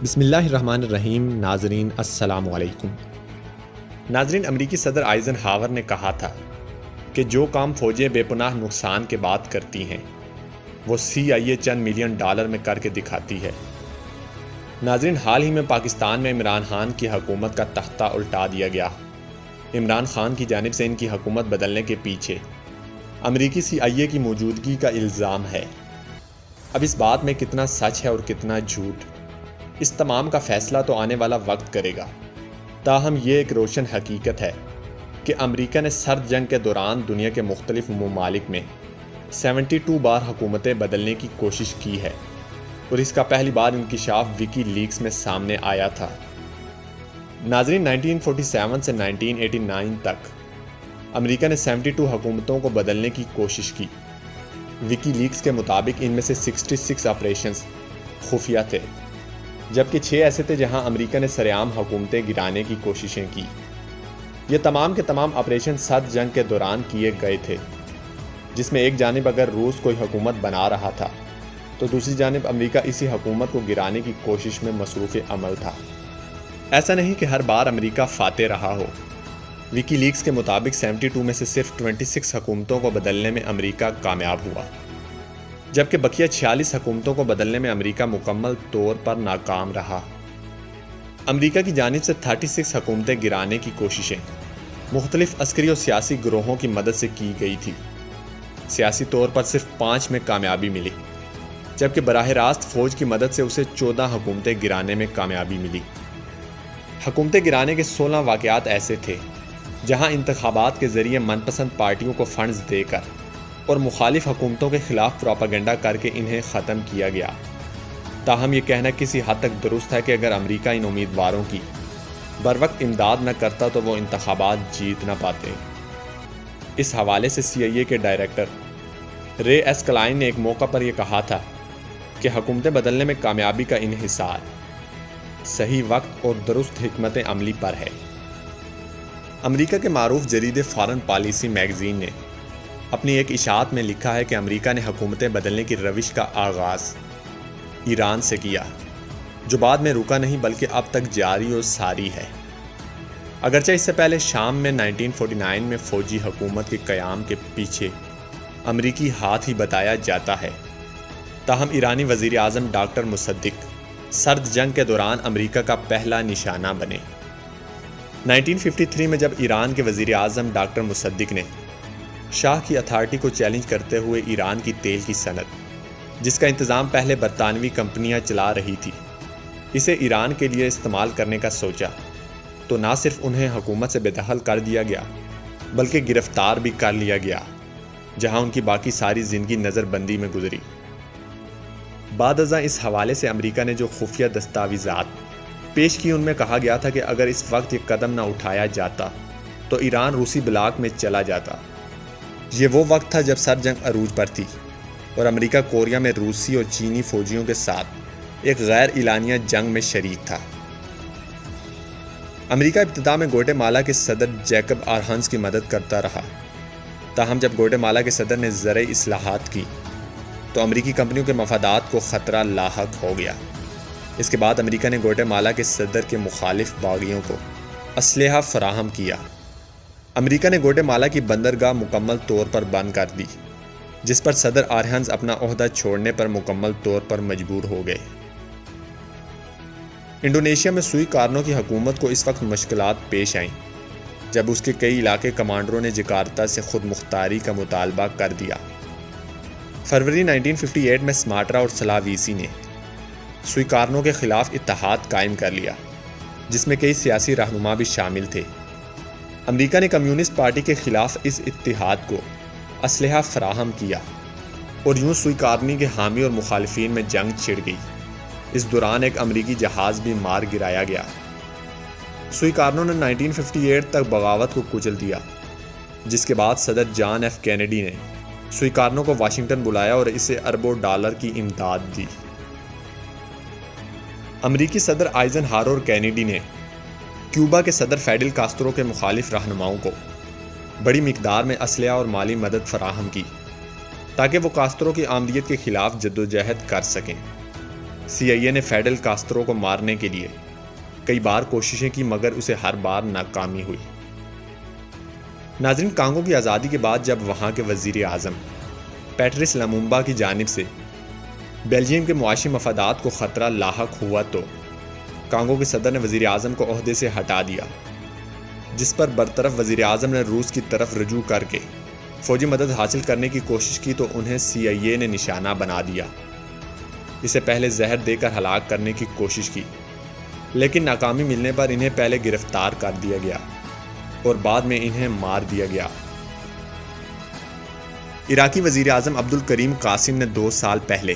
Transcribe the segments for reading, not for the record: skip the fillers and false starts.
بسم اللہ الرحمن الرحیم۔ ناظرین السلام علیکم۔ ناظرین، امریکی صدر آئزن ہاور نے کہا تھا کہ جو کام فوجیں بے پناہ نقصان کے بعد کرتی ہیں وہ CIA چند ملین ڈالر میں کر کے دکھاتی ہے۔ ناظرین، حال ہی میں پاکستان میں عمران خان کی حکومت کا تختہ الٹا دیا گیا۔ عمران خان کی جانب سے ان کی حکومت بدلنے کے پیچھے امریکی CIA کی موجودگی کا الزام ہے۔ اب اس بات میں کتنا سچ ہے اور کتنا جھوٹ، اس تمام کا فیصلہ تو آنے والا وقت کرے گا۔ تاہم یہ ایک روشن حقیقت ہے کہ امریکہ نے سرد جنگ کے دوران دنیا کے مختلف ممالک میں 72 بار حکومتیں بدلنے کی کوشش کی ہے، اور اس کا پہلی بار انکشاف وکی لیکس میں سامنے آیا تھا۔ ناظرین، 1947 سے 1989 تک امریکہ نے 72 حکومتوں کو بدلنے کی کوشش کی۔ وکی لیکس کے مطابق ان میں سے 66 آپریشنز خفیہ تھے، جبکہ 6 ایسے تھے جہاں امریکہ نے سرعام حکومتیں گرانے کی کوششیں کی۔ یہ تمام کے تمام آپریشن سرد جنگ کے دوران کیے گئے تھے، جس میں ایک جانب اگر روس کوئی حکومت بنا رہا تھا تو دوسری جانب امریکہ اسی حکومت کو گرانے کی کوشش میں مصروف عمل تھا۔ ایسا نہیں کہ ہر بار امریکہ فاتح رہا ہو۔ وکی لیکس کے مطابق 72 میں سے صرف 26 حکومتوں کو بدلنے میں امریکہ کامیاب ہوا، جبکہ بقیہ 46 حکومتوں کو بدلنے میں امریکہ مکمل طور پر ناکام رہا۔ امریکہ کی جانب سے 36 حکومتیں گرانے کی کوششیں مختلف عسکری اور سیاسی گروہوں کی مدد سے کی گئی تھی۔ سیاسی طور پر صرف 5 میں کامیابی ملی، جبکہ براہ راست فوج کی مدد سے اسے 14 حکومتیں گرانے میں کامیابی ملی۔ حکومتیں گرانے کے 16 واقعات ایسے تھے جہاں انتخابات کے ذریعے من پسند پارٹیوں کو فنڈز دے کر اور مخالف حکومتوں کے خلاف پروپیگنڈا کر کے انہیں ختم کیا گیا۔ تاہم یہ کہنا کسی حد تک درست ہے کہ اگر امریکہ ان امیدواروں کی بروقت امداد نہ کرتا تو وہ انتخابات جیت نہ پاتے۔ اس حوالے سے CIA کے ڈائریکٹر رے ایس کلائن نے ایک موقع پر یہ کہا تھا کہ حکومتیں بدلنے میں کامیابی کا انحصار صحیح وقت اور درست حکمت عملی پر ہے۔ امریکہ کے معروف جریدے فارن پالیسی میگزین نے اپنی ایک اشاعت میں لکھا ہے کہ امریکہ نے حکومتیں بدلنے کی روش کا آغاز ایران سے کیا، جو بعد میں رکا نہیں بلکہ اب تک جاری اور ساری ہے۔ اگرچہ اس سے پہلے شام میں 1949 میں فوجی حکومت کے قیام کے پیچھے امریکی ہاتھ ہی بتایا جاتا ہے، تاہم ایرانی وزیر اعظم ڈاکٹر مصدق سرد جنگ کے دوران امریکہ کا پہلا نشانہ بنے۔ 1953 میں جب ایران کے وزیر اعظم ڈاکٹر مصدق نے شاہ کی اتھارٹی کو چیلنج کرتے ہوئے ایران کی تیل کی صنعت، جس کا انتظام پہلے برطانوی کمپنیاں چلا رہی تھی، اسے ایران کے لیے استعمال کرنے کا سوچا تو نہ صرف انہیں حکومت سے بے دخل کر دیا گیا بلکہ گرفتار بھی کر لیا گیا، جہاں ان کی باقی ساری زندگی نظر بندی میں گزری۔ بعد ازاں اس حوالے سے امریکہ نے جو خفیہ دستاویزات پیش کی ان میں کہا گیا تھا کہ اگر اس وقت یہ قدم نہ اٹھایا جاتا تو ایران روسی بلاک میں چلا جاتا۔ یہ وہ وقت تھا جب سرد جنگ عروج پر تھی اور امریکہ کوریا میں روسی اور چینی فوجیوں کے ساتھ ایک غیر اعلانیہ جنگ میں شریک تھا۔ امریکہ ابتدا میں گوٹے مالا کے صدر جیکب آرہنز کی مدد کرتا رہا، تاہم جب گوٹے مالا کے صدر نے زرعی اصلاحات کی تو امریکی کمپنیوں کے مفادات کو خطرہ لاحق ہو گیا۔ اس کے بعد امریکہ نے گوٹے مالا کے صدر کے مخالف باغیوں کو اسلحہ فراہم کیا۔ امریکہ نے گوٹے مالا کی بندرگاہ مکمل طور پر بند کر دی، جس پر صدر آرہنز اپنا عہدہ چھوڑنے پر مکمل طور پر مجبور ہو گئے۔ انڈونیشیا میں سوئی کارنو کی حکومت کو اس وقت مشکلات پیش آئیں جب اس کے کئی علاقے کمانڈروں نے جکارتا سے خود مختاری کا مطالبہ کر دیا۔ فروری 1958 میں سماٹرا اور سلاویسی نے سوئی کارنو کے خلاف اتحاد قائم کر لیا، جس میں کئی سیاسی رہنما بھی شامل تھے۔ امریکہ نے کمیونسٹ پارٹی کے خلاف اس اتحاد کو اسلحہ فراہم کیا اور یوں سوئی کارنی کے حامی اور مخالفین میں جنگ چھڑ گئی۔ اس دوران ایک امریکی جہاز بھی مار گرایا گیا۔ سوئی کارنو نے 1958 تک بغاوت کو کچل دیا، جس کے بعد صدر جان ایف کینیڈی نے سوئی کارنو کو واشنگٹن بلایا اور اسے اربوں ڈالر کی امداد دی۔ امریکی صدر آئزن ہاور اور کینیڈی نے کیوبا کے صدر فیڈل کاسترو کے مخالف رہنماؤں کو بڑی مقدار میں اسلحہ اور مالی مدد فراہم کی تاکہ وہ کاسترو کی آمدیت کے خلاف جدوجہد کر سکیں۔ CIA نے فیڈل کاسترو کو مارنے کے لیے کئی بار کوششیں کی مگر اسے ہر بار ناکامی ہوئی۔ ناظرین، کانگو کی آزادی کے بعد جب وہاں کے وزیر اعظم پیٹرس لمومبا کی جانب سے بیلجیم کے معاشی مفادات کو خطرہ لاحق ہوا تو کانگو کے صدر نے وزیر اعظم کو عہدے سے ہٹا دیا، جس پر برطرف وزیر اعظم نے روس کی طرف رجوع کر کے فوجی مدد حاصل کرنے کی کوشش کی تو انہیں CIA نے نشانہ بنا دیا۔ اسے پہلے زہر دے کر ہلاک کرنے کی کوشش کی، لیکن ناکامی ملنے پر انہیں پہلے گرفتار کر دیا گیا اور بعد میں انہیں مار دیا گیا۔ عراقی وزیر اعظم عبدالکریم قاسم نے 2 سال پہلے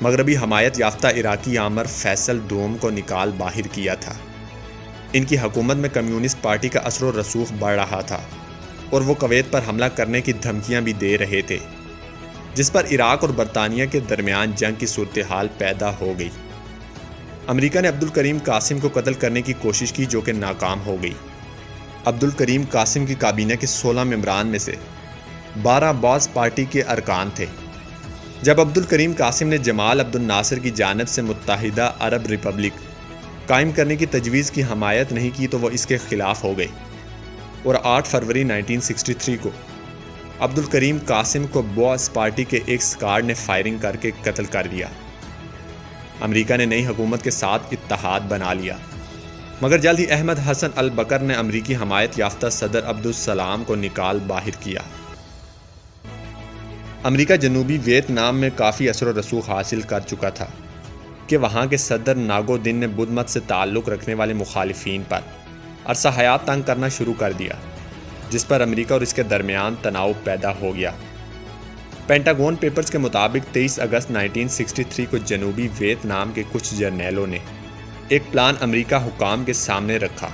مغربی حمایت یافتہ عراقی آمر فیصل دوم کو نکال باہر کیا تھا۔ ان کی حکومت میں کمیونسٹ پارٹی کا اثر و رسوخ بڑھ رہا تھا اور وہ کویت پر حملہ کرنے کی دھمکیاں بھی دے رہے تھے، جس پر عراق اور برطانیہ کے درمیان جنگ کی صورتحال پیدا ہو گئی۔ امریکہ نے عبدالکریم قاسم کو قتل کرنے کی کوشش کی جو کہ ناکام ہو گئی۔ عبدالکریم قاسم کی کابینہ کے 16 ممبران میں سے 12 باز پارٹی کے ارکان تھے۔ جب عبدالکریم قاسم نے جمال عبد الناصر کی جانب سے متحدہ عرب ریپبلک قائم کرنے کی تجویز کی حمایت نہیں کی تو وہ اس کے خلاف ہو گئے اور 8 فروری 1963 کو عبدالکریم قاسم کو باز پارٹی کے ایک سکواڈ نے فائرنگ کر کے قتل کر دیا۔ امریکہ نے نئی حکومت کے ساتھ اتحاد بنا لیا، مگر جلد ہی احمد حسن البکر نے امریکی حمایت یافتہ صدر عبدالسلام کو نکال باہر کیا۔ امریکہ جنوبی ویتنام میں کافی اثر و رسوخ حاصل کر چکا تھا کہ وہاں کے صدر ناگو دن نے بدھ مت سے تعلق رکھنے والے مخالفین پر عرصہ حیات تنگ کرنا شروع کر دیا، جس پر امریکہ اور اس کے درمیان تناؤ پیدا ہو گیا۔ پینٹاگون پیپرز کے مطابق 23 اگست 1963 کو جنوبی ویتنام کے کچھ جرنیلوں نے ایک پلان امریکہ حکام کے سامنے رکھا،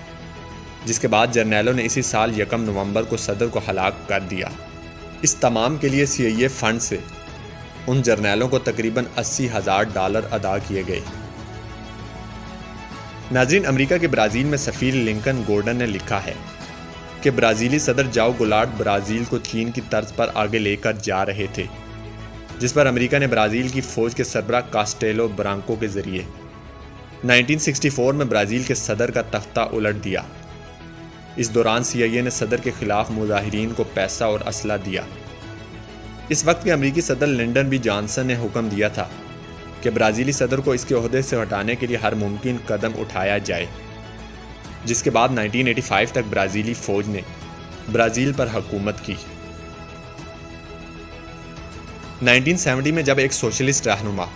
جس کے بعد جرنیلوں نے اسی سال 1 نومبر کو صدر کو ہلاک کر دیا۔ اس تمام کے لیے CIA فنڈ سے ان جرنیلوں کو تقریباً $80,000 ادا کیے گئے۔ ناظرین، امریکہ کے برازیل میں سفیر لنکن گورڈن نے لکھا ہے کہ برازیلی صدر جاؤ گولاٹ برازیل کو چین کی طرز پر آگے لے کر جا رہے تھے، جس پر امریکہ نے برازیل کی فوج کے سربراہ کاسٹیلو برانکو کے ذریعے 1964 میں برازیل کے صدر کا تختہ الٹ دیا۔ اس دوران CIA نے صدر کے خلاف مظاہرین کو پیسہ اور اسلحہ دیا۔ اس وقت کے امریکی صدر لنڈن بی جانسن نے حکم دیا تھا کہ برازیلی صدر کو اس کے عہدے سے ہٹانے کے لیے ہر ممکن قدم اٹھایا جائے، جس کے بعد 1985 تک برازیلی فوج نے برازیل پر حکومت کی۔ 1970 میں جب ایک سوشلسٹ رہنما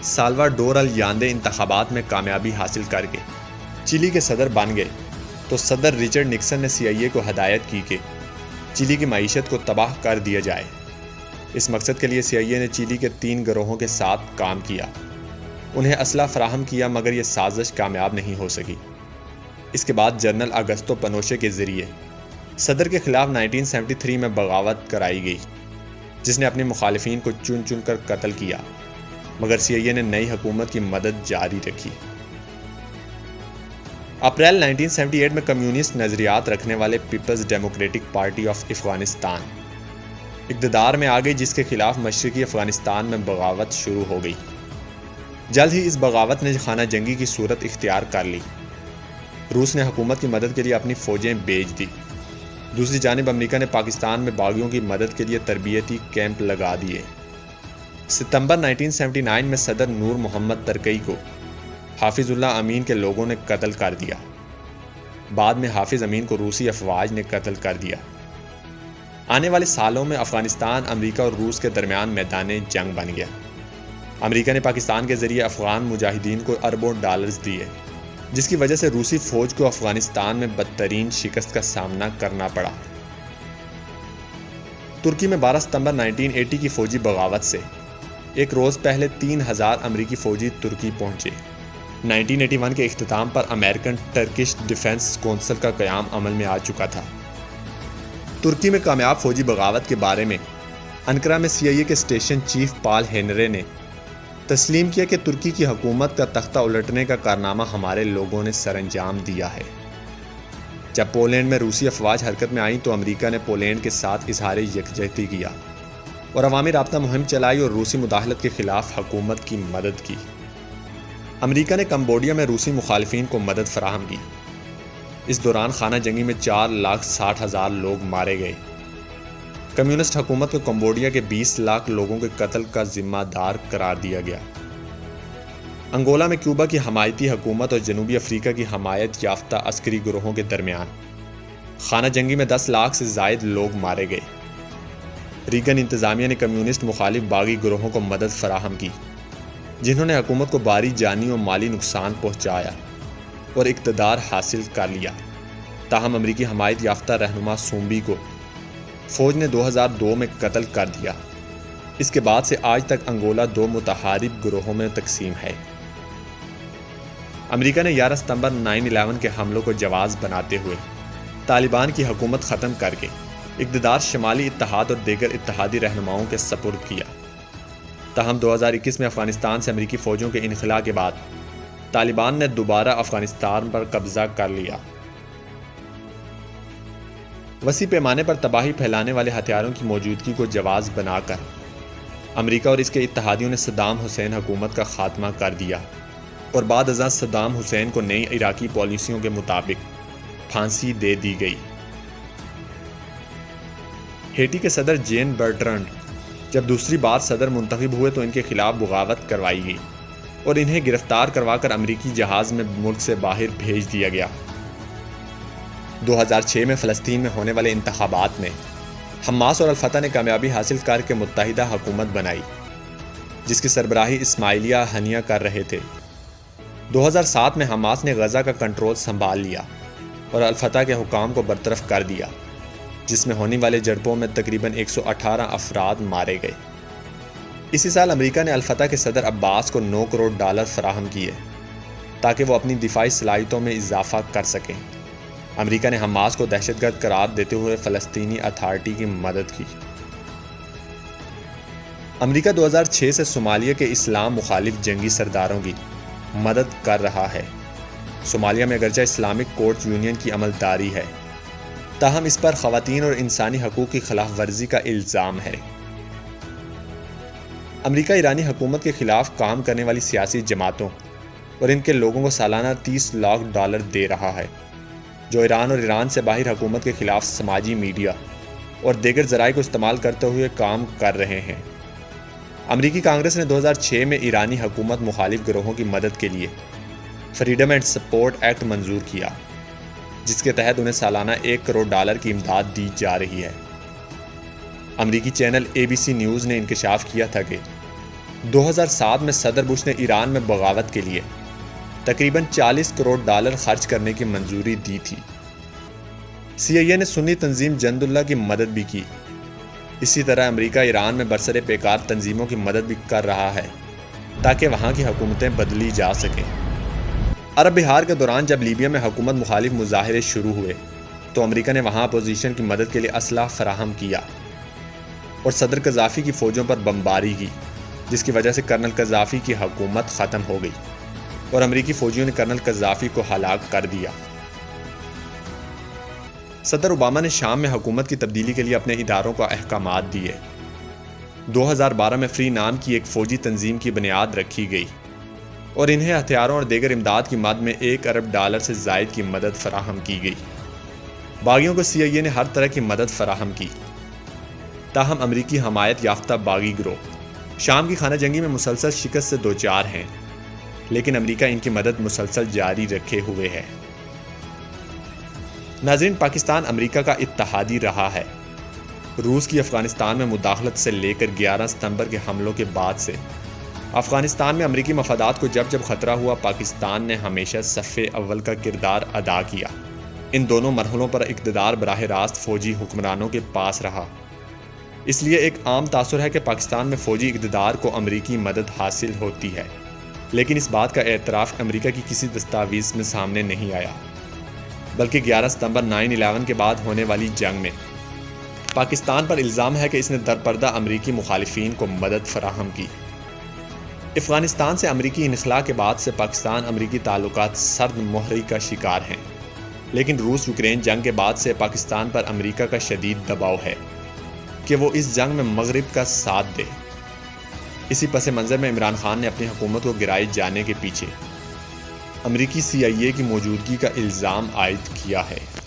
سالواڈور الیاندے انتخابات میں کامیابی حاصل کر کے چلی کے صدر بن گئے تو صدر رچرڈ نکسن نے CIA کو ہدایت کی کہ چلی کی معیشت کو تباہ کر دیا جائے۔ اس مقصد کے لیے CIA نے چلی کے 3 گروہوں کے ساتھ کام کیا، انہیں اسلحہ فراہم کیا، مگر یہ سازش کامیاب نہیں ہو سکی۔ اس کے بعد جنرل اگستو پنوشے کے ذریعے صدر کے خلاف 1973 میں بغاوت کرائی گئی، جس نے اپنے مخالفین کو چن چن کر قتل کیا، مگر CIA نے نئی حکومت کی مدد جاری رکھی۔ اپریل 1978 میں کمیونسٹ نظریات رکھنے والے People's Democratic Party of Afghanistan اقتدار میں آ گئی، جس کے خلاف مشرقی افغانستان میں بغاوت شروع ہو گئی۔ جلد ہی اس بغاوت نے خانہ جنگی کی صورت اختیار کر لی۔ روس نے حکومت کی مدد کے لیے اپنی فوجیں بھیج دی۔ دوسری جانب امریکہ نے پاکستان میں باغیوں کی مدد کے لیے تربیتی کیمپ لگا دیے۔ ستمبر 1979 میں صدر نور محمد ترکی کو حافظ اللہ امین کے لوگوں نے قتل کر دیا۔ بعد میں حافظ امین کو روسی افواج نے قتل کر دیا۔ آنے والے سالوں میں افغانستان امریکہ اور روس کے درمیان میدان جنگ بن گیا۔ امریکہ نے پاکستان کے ذریعے افغان مجاہدین کو اربوں ڈالرز دیے، جس کی وجہ سے روسی فوج کو افغانستان میں بدترین شکست کا سامنا کرنا پڑا۔ ترکی میں 12 ستمبر 1980 کی فوجی بغاوت سے ایک روز پہلے 3000 امریکی فوجی ترکی پہنچے۔ 1981 کے اختتام پر امریکن ٹرکش ڈیفنس کونسل کا قیام عمل میں آ چکا تھا۔ ترکی میں کامیاب فوجی بغاوت کے بارے میں انقرہ میں CIA کے اسٹیشن چیف پال ہینرے نے تسلیم کیا کہ ترکی کی حکومت کا تختہ الٹنے کا کارنامہ ہمارے لوگوں نے سر انجام دیا ہے۔ جب پولینڈ میں روسی افواج حرکت میں آئیں تو امریکہ نے پولینڈ کے ساتھ اظہار یکجہتی کیا اور عوامی رابطہ مہم چلائی اور روسی مداخلت کے خلاف حکومت کی مدد کی۔ امریکہ نے کمبوڈیا میں روسی مخالفین کو مدد فراہم کی۔ اس دوران خانہ جنگی میں 4,60,000 لوگ مارے گئے۔ کمیونسٹ حکومت کو کمبوڈیا کے 20 لاکھ لوگوں کے قتل کا ذمہ دار قرار دیا گیا۔ انگولا میں کیوبا کی حمایتی حکومت اور جنوبی افریقہ کی حمایت یافتہ عسکری گروہوں کے درمیان خانہ جنگی میں 10 لاکھ سے زائد لوگ مارے گئے۔ ریگن انتظامیہ نے کمیونسٹ مخالف باغی گروہوں کو مدد فراہم کی، جنہوں نے حکومت کو بھاری جانی اور مالی نقصان پہنچایا اور اقتدار حاصل کر لیا۔ تاہم امریکی حمایت یافتہ رہنما سومبی کو فوج نے 2002 میں قتل کر دیا۔ اس کے بعد سے آج تک انگولا 2 متحارب گروہوں میں تقسیم ہے۔ امریکہ نے 11 ستمبر 9/11 کے حملوں کو جواز بناتے ہوئے طالبان کی حکومت ختم کر کے اقتدار شمالی اتحاد اور دیگر اتحادی رہنماؤں کے سپرد کیا۔ تاہم 2021 میں افغانستان سے امریکی فوجوں کے انخلاء کے بعد طالبان نے دوبارہ افغانستان پر قبضہ کر لیا۔ وسیع پیمانے پر تباہی پھیلانے والے ہتھیاروں کی موجودگی کو جواز بنا کر امریکہ اور اس کے اتحادیوں نے صدام حسین حکومت کا خاتمہ کر دیا اور بعد ازاں صدام حسین کو نئی عراقی پالیسیوں کے مطابق پھانسی دے دی گئی۔ ہیٹی کے صدر جین برٹرانڈ جب دوسری بار صدر منتخب ہوئے تو ان کے خلاف بغاوت کروائی گئی اور انہیں گرفتار کروا کر امریکی جہاز میں ملک سے باہر بھیج دیا گیا۔ 2006 میں فلسطین میں ہونے والے انتخابات میں حماس اور الفتح نے کامیابی حاصل کر کے متحدہ حکومت بنائی، جس کی سربراہی اسماعیلیہ ہنیہ کر رہے تھے۔ 2007 میں حماس نے غزہ کا کنٹرول سنبھال لیا اور الفتح کے حکام کو برطرف کر دیا، جس میں ہونے والے جھڑپوں میں تقریباً 118 افراد مارے گئے۔ اسی سال امریکہ نے الفتح کے صدر عباس کو $9 کروڑ فراہم کیے تاکہ وہ اپنی دفاعی صلاحیتوں میں اضافہ کر سکیں۔ امریکہ نے حماس کو دہشت گرد قرار دیتے ہوئے فلسطینی اتھارٹی کی مدد کی۔ امریکہ 2006 سے صومالیہ کے اسلام مخالف جنگی سرداروں کی مدد کر رہا ہے۔ صومالیہ میں اگرچہ اسلامک کورٹ یونین کی عمل داری ہے، تاہم اس پر خواتین اور انسانی حقوق کی خلاف ورزی کا الزام ہے۔ امریکہ ایرانی حکومت کے خلاف کام کرنے والی سیاسی جماعتوں اور ان کے لوگوں کو سالانہ $30 لاکھ دے رہا ہے، جو ایران اور ایران سے باہر حکومت کے خلاف سماجی میڈیا اور دیگر ذرائع کو استعمال کرتے ہوئے کام کر رہے ہیں۔ امریکی کانگریس نے 2006 میں ایرانی حکومت مخالف گروہوں کی مدد کے لیے فریڈم اینڈ سپورٹ ایکٹ منظور کیا، جس کے تحت انہیں سالانہ $1 کروڑ کی امداد دی جا رہی ہے۔ امریکی چینل ABC نیوز نے انکشاف کیا تھا کہ 2007 میں صدر بش نے ایران میں بغاوت کے لیے تقریباً $40 کروڑ خرچ کرنے کی منظوری دی تھی۔ CIA نے سنی تنظیم جند اللہ کی مدد بھی کی۔ اسی طرح امریکہ ایران میں برسر پیکار تنظیموں کی مدد بھی کر رہا ہے تاکہ وہاں کی حکومتیں بدلی جا سکیں۔ عرب بہار کے دوران جب لیبیا میں حکومت مخالف مظاہرے شروع ہوئے تو امریکہ نے وہاں اپوزیشن کی مدد کے لیے اسلحہ فراہم کیا اور صدر قذافی کی فوجوں پر بمباری کی، جس کی وجہ سے کرنل قذافی کی حکومت ختم ہو گئی اور امریکی فوجیوں نے کرنل قذافی کو ہلاک کر دیا۔ صدر اوباما نے شام میں حکومت کی تبدیلی کے لیے اپنے اداروں کو احکامات دیے۔ 2012 میں فری نام کی ایک فوجی تنظیم کی بنیاد رکھی گئی اور انہیں ہتھیاروں اور دیگر امداد کی مد میں $1 ارب سے زائد کی مدد فراہم کی گئی۔ باغیوں کو CIA نے ہر طرح کی مدد فراہم کی، تاہم امریکی حمایت یافتہ باغی گروہ شام کی خانہ جنگی میں مسلسل شکست سے دوچار ہیں، لیکن امریکہ ان کی مدد مسلسل جاری رکھے ہوئے ہے۔ ناظرین، پاکستان امریکہ کا اتحادی رہا ہے۔ روس کی افغانستان میں مداخلت سے لے کر 11 ستمبر کے حملوں کے بعد سے افغانستان میں امریکی مفادات کو جب جب خطرہ ہوا، پاکستان نے ہمیشہ صف اول کا کردار ادا کیا۔ ان دونوں مرحلوں پر اقتدار براہ راست فوجی حکمرانوں کے پاس رہا۔ اس لیے ایک عام تاثر ہے کہ پاکستان میں فوجی اقتدار کو امریکی مدد حاصل ہوتی ہے، لیکن اس بات کا اعتراف امریکہ کی کسی دستاویز میں سامنے نہیں آیا، بلکہ 11 ستمبر 9/11 کے بعد ہونے والی جنگ میں پاکستان پر الزام ہے کہ اس نے درپردہ امریکی مخالفین کو مدد فراہم کی۔ افغانستان سے امریکی انخلاء کے بعد سے پاکستان امریکی تعلقات سرد مہری کا شکار ہیں، لیکن روس یوکرین جنگ کے بعد سے پاکستان پر امریکہ کا شدید دباؤ ہے کہ وہ اس جنگ میں مغرب کا ساتھ دے۔ اسی پس منظر میں عمران خان نے اپنی حکومت کو گرائے جانے کے پیچھے امریکی CIA کی موجودگی کا الزام عائد کیا ہے۔